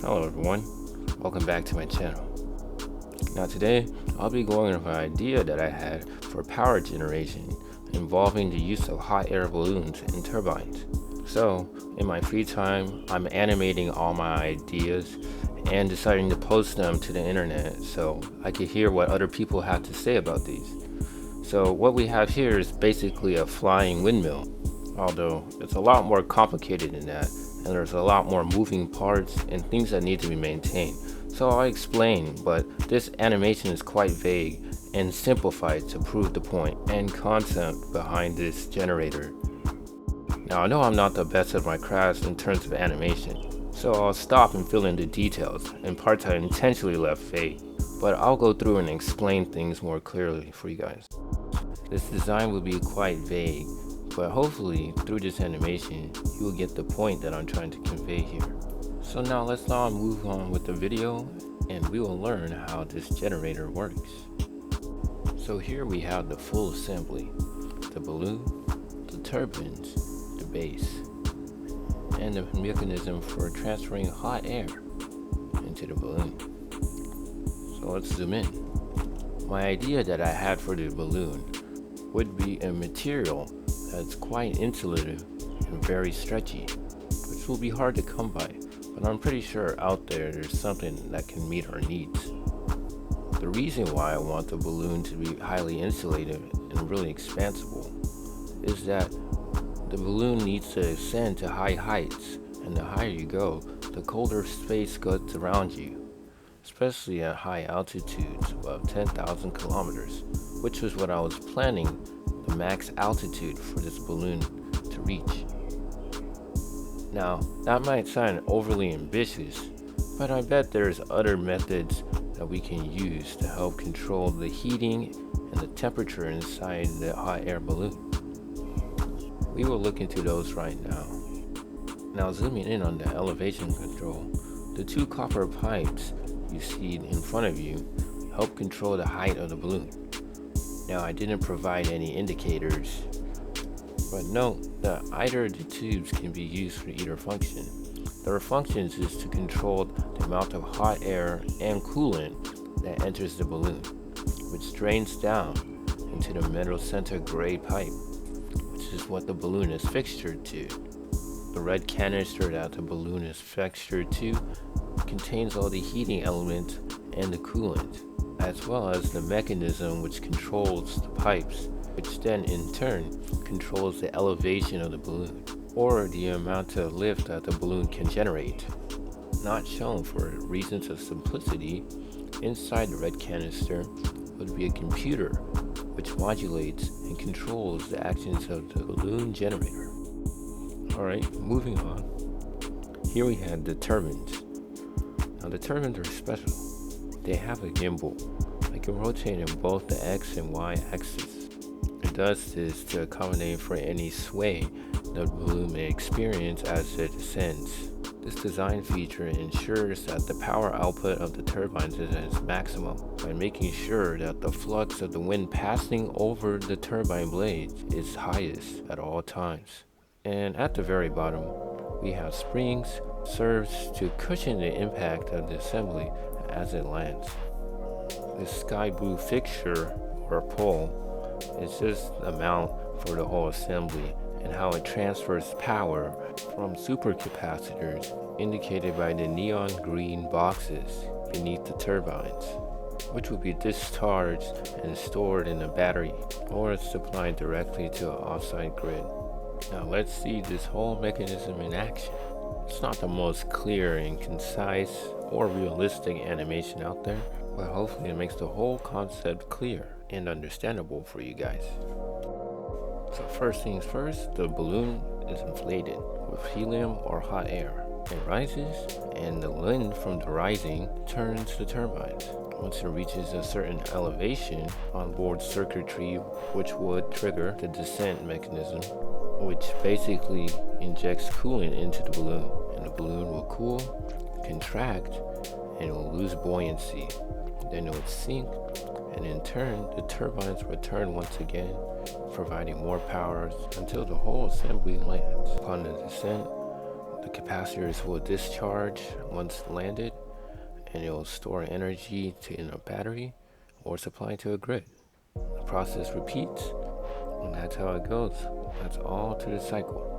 Hello everyone, welcome back to my channel. Now today, I'll be going over an idea that I had for power generation involving the use of hot air balloons and turbines. So, in my free time, I'm animating all my ideas and deciding to post them to the internet so I could hear what other people have to say about these. So what we have here is basically a flying windmill, although it's a lot more complicated than that, and there's a lot more moving parts and things that need to be maintained. So I'll explain, but this animation is quite vague and simplified to prove the point and concept behind this generator. Now I know I'm not the best at my craft in terms of animation, so I'll stop and fill in the details and parts I intentionally left vague, but I'll go through and explain things more clearly for you guys. This design will be quite vague, but hopefully through this animation you will get the point that I'm trying to convey here. So now let's move on with the video and we will learn how this generator works. So here we have the full assembly: the balloon, the turbines, the base, and the mechanism for transferring hot air into the balloon. So let's zoom in. My idea that I had for the balloon would be a material that's quite insulative and very stretchy, which will be hard to come by, but I'm pretty sure out there's something that can meet our needs. The reason why I want the balloon to be highly insulative and really expansible is that the balloon needs to ascend to high heights, and the higher you go, the colder space gets around you, especially at high altitudes above 10,000 kilometers, which was what I was planning the max altitude for this balloon to reach. Now, that might sound overly ambitious, but I bet there's other methods that we can use to help control the heating and the temperature inside the hot air balloon. We will look into those right now. Now zooming in on the elevation control, the two copper pipes you see in front of you help control the height of the balloon. Now I didn't provide any indicators, but note that either of the tubes can be used for either function. Their functions is to control the amount of hot air and coolant that enters the balloon, which drains down into the metal center gray pipe, which is what the balloon is fixtured to. The red canister that the balloon is fixtured to contains all the heating elements and the coolant, as well as the mechanism which controls the pipes, which then in turn controls the elevation of the balloon, or the amount of lift that the balloon can generate. Not shown for reasons of simplicity, inside the red canister would be a computer which modulates and controls the actions of the balloon generator. Alright, moving on. Here we have the turbines. Now the turbines are special. They have a gimbal that can rotate in both the X and Y axis. It does this to accommodate for any sway the balloon may experience as it ascends. This design feature ensures that the power output of the turbines is at its maximum by making sure that the flux of the wind passing over the turbine blades is highest at all times. And at the very bottom, we have springs serves to cushion the impact of the assembly as it lands. This sky blue fixture or pole is just a mount for the whole assembly and how it transfers power from supercapacitors indicated by the neon green boxes beneath the turbines, which will be discharged and stored in a battery or supplied directly to an off-site grid. Now let's see this whole mechanism in action. It's not the most clear and concise or realistic animation out there, but hopefully it makes the whole concept clear and understandable for you guys. So first things first, the balloon is inflated with helium or hot air. It rises, and the wind from the rising turns the turbines. Once it reaches a certain elevation, onboard circuitry which would trigger the descent mechanism, which basically injects coolant into the balloon, and the balloon will cool, contract, and it will lose buoyancy. Then it would sink, and in turn the turbines return once again, providing more power until the whole assembly lands. Upon the descent, The capacitors will discharge once landed, and it will store energy in a battery or supply to a grid. The process repeats, and that's how it goes. That's all to the cycle.